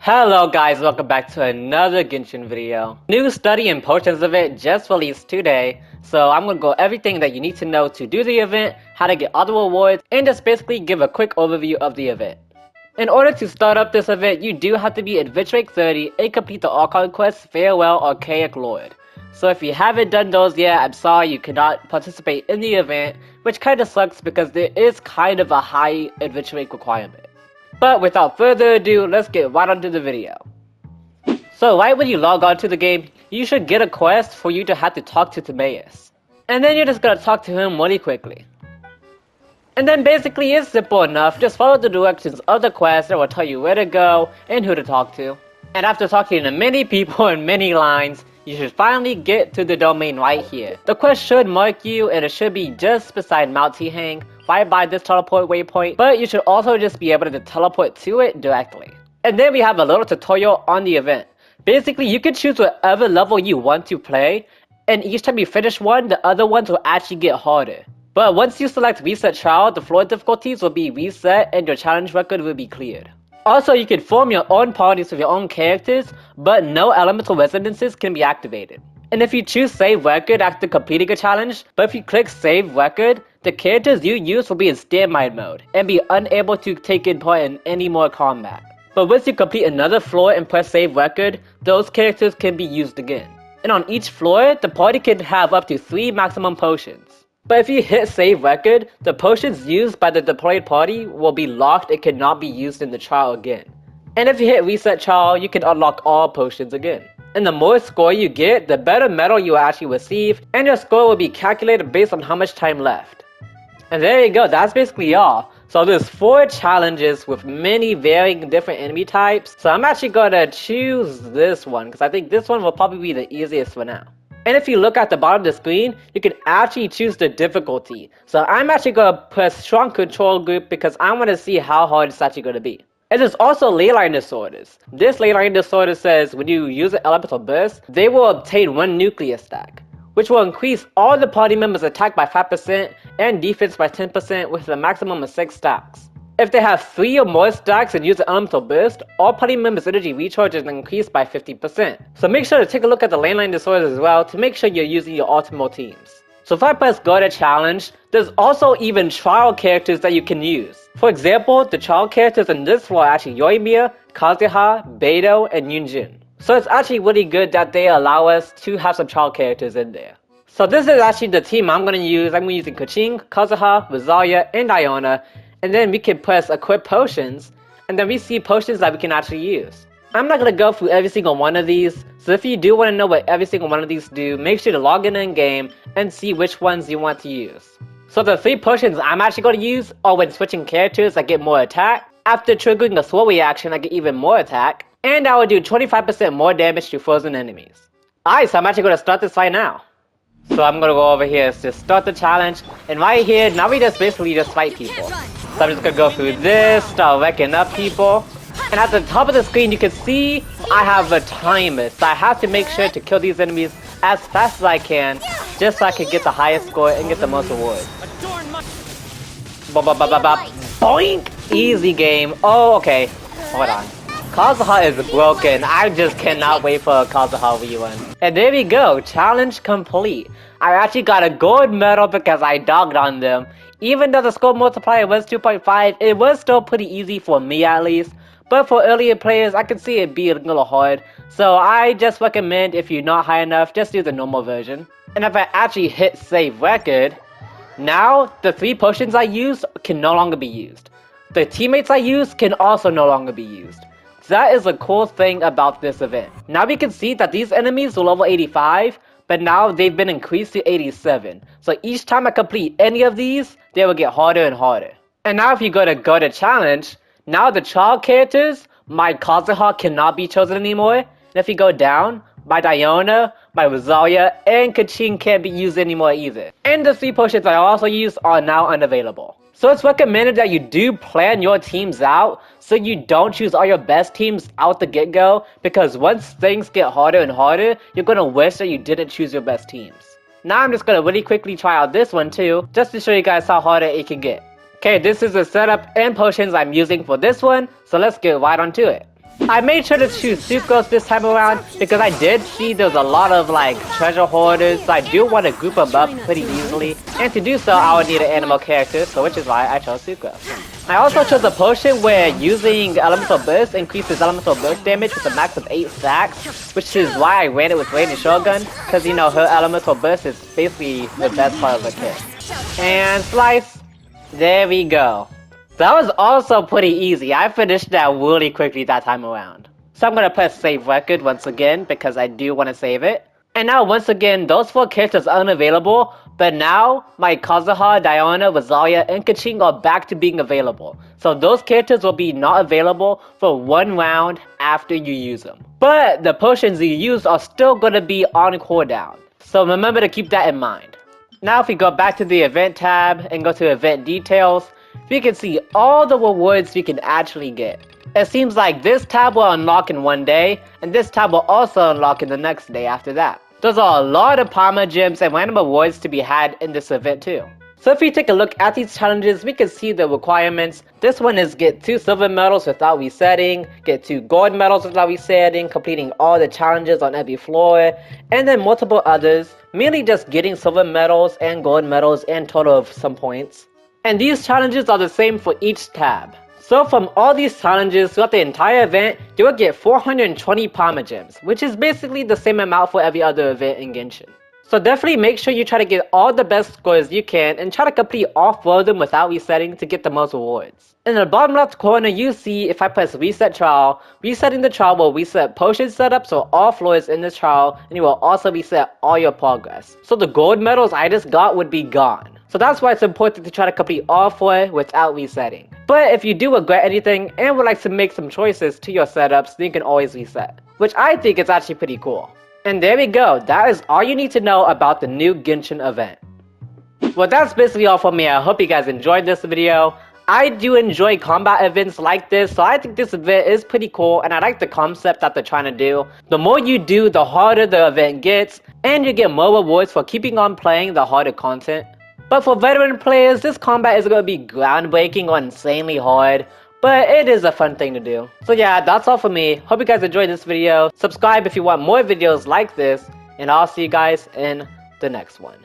Hello guys, welcome back to another Genshin video. New study and portions of it just released today, so I'm gonna go everything that you need to know to do the event, how to get all the rewards, and just basically give a quick overview of the event. In order to start up this event, you do have to be Adventure Rank 30 and complete the Archon quest Farewell Archaic Lord. So if you haven't done those yet, I'm sorry you cannot participate in the event, which kinda sucks because there is kind of a high Adventure Rank requirement. But without further ado, let's get right onto the video. So right when you log on to the game, you should get a quest for you to have to talk to Timaeus. And then you're just gonna talk to him really quickly. And then basically it's simple enough, just follow the directions of the quest that will tell you where to go and who to talk to. And after talking to many people in many lines, you should finally get to the domain right here. The quest should mark you and it should be just beside Mount T-Hang, right by this teleport waypoint, but you should also just be able to teleport to it directly. And then we have a little tutorial on the event. Basically, you can choose whatever level you want to play, and each time you finish one, the other ones will actually get harder. But once you select Reset Trial, the floor difficulties will be reset and your challenge record will be cleared. Also, you can form your own parties with your own characters, but no elemental residences can be activated. And if you choose Save Record after completing a challenge, but if you click Save Record, the characters you use will be in standby mode and be unable to take part in any more combat. But once you complete another floor and press Save Record, those characters can be used again. And on each floor, the party can have up to 3 maximum potions. But if you hit Save Record, the potions used by the deployed party will be locked and cannot be used in the trial again. And if you hit Reset Trial, you can unlock all potions again. And the more score you get, the better medal you will actually receive, and your score will be calculated based on how much time left. And there you go, that's basically all. So there's 4 challenges with many varying different enemy types, so I'm actually gonna choose this one, because I think this one will probably be the easiest for now. And if you look at the bottom of the screen, you can actually choose the difficulty. So I'm actually gonna press Strong Control Group because I want to see how hard it's actually gonna be. And there's also leyline disorders. This leyline disorder says when you use an elemental burst, they will obtain 1 nucleus stack, which will increase all the party members' attack by 5% and defense by 10% with a maximum of 6 stacks. If they have 3 or more stacks and use an elemental burst, all party members' energy recharge is increased by 50%. So make sure to take a look at the leyline disorders as well to make sure you're using your optimal teams. So if I press go to challenge, there's also even trial characters that you can use. For example, the trial characters in this floor are actually Yoimiya, Kazuha, Beidou, and Yunjin. So it's actually really good that they allow us to have some trial characters in there. So this is actually the team I'm going to use. I'm using Keqing, Kazuha, Rosalia, and Iona. And then we can press equip potions, and then we see potions that we can actually use. I'm not going to go through every single one of these, so if you do want to know what every single one of these do, make sure to log in game and see which ones you want to use. So the 3 potions I'm actually going to use are when switching characters I get more attack, after triggering a slow reaction I get even more attack, and I will do 25% more damage to frozen enemies. Alright, so I'm actually going to start this right now. So I'm going to go over here to start the challenge, and right here, now we just basically just fight people. So I'm just going to go through this, start wrecking up people. And at the top of the screen you can see I have a timer, so I have to make sure to kill these enemies as fast as I can, just so I can get the highest score and get the most rewards. Boink! Easy game. Oh, okay. Hold on. Kazuha is broken. I just cannot wait for a Kazuha rerun. And there we go. Challenge complete. I actually got a gold medal because I dogged on them. Even though the score multiplier was 2.5, it was still pretty easy for me at least. But for earlier players, I could see it being a little hard. So I just recommend if you're not high enough, just do the normal version. And if I actually hit save record, now the 3 potions I used can no longer be used. The teammates I used can also no longer be used. That is a cool thing about this event. Now we can see that these enemies were level 85, but now they've been increased to 87. So each time I complete any of these, they will get harder and harder. And now if you go to challenge, now the child characters, my Kazuha cannot be chosen anymore. And if you go down, my Iona, my Rosalia, and Keqing can't be used anymore either. And the 3 potions I also used are now unavailable. So it's recommended that you do plan your teams out so you don't choose all your best teams out the get-go, because once things get harder and harder, you're going to wish that you didn't choose your best teams. Now I'm just going to really quickly try out this one too, just to show you guys how hard it can get. Okay, this is the setup and potions I'm using for this one, so let's get right onto it. I made sure to choose Sucrose this time around because I did see there's a lot of like treasure hoarders, so I do want to group them up pretty easily, and to do so I would need an animal character, so which is why I chose Sucrose. I also chose a potion where using Elemental Burst increases Elemental Burst damage with a max of 8 stacks, which is why I ran it with Raiden Shogun, because you know her Elemental Burst is basically the best part of the kit. And Slice, there we go. That was also pretty easy. I finished that really quickly that time around. So I'm gonna press save record once again because I do want to save it. And now once again, those 4 characters are unavailable, but now my Kazuha, Diana, Rosalia, and Kaching are back to being available. So those characters will be not available for 1 round after you use them. But the potions you use are still gonna be on cooldown. So remember to keep that in mind. Now if we go back to the event tab and go to event details, we can see all the rewards we can actually get. It seems like this tab will unlock in 1 day, and this tab will also unlock in the next day after that. There's a lot of Primogems and random rewards to be had in this event too. So if we take a look at these challenges, we can see the requirements. This one is get 2 silver medals without resetting, get 2 gold medals without resetting, completing all the challenges on every floor, and then multiple others, mainly just getting silver medals and gold medals and total of some points. And these challenges are the same for each tab. So from all these challenges throughout the entire event, you will get 420 Primogems, which is basically the same amount for every other event in Genshin. So definitely make sure you try to get all the best scores you can and try to complete all 4 of them without resetting to get the most rewards. In the bottom left corner you see if I press reset trial, resetting the trial will reset potion setups for all floors in this trial, and it will also reset all your progress. So the gold medals I just got would be gone. So that's why it's important to try to complete all 4 without resetting. But if you do regret anything and would like to make some choices to your setups, then you can always reset, which I think is actually pretty cool. And there we go, that is all you need to know about the new Genshin event. Well, that's basically all for me. I hope you guys enjoyed this video. I do enjoy combat events like this, so I think this event is pretty cool, and I like the concept that they're trying to do. The more you do, the harder the event gets, and you get more rewards for keeping on playing the harder content. But for veteran players, this combat is going to be groundbreaking or insanely hard, but it is a fun thing to do. So yeah, that's all for me. Hope you guys enjoyed this video. Subscribe if you want more videos like this, and I'll see you guys in the next one.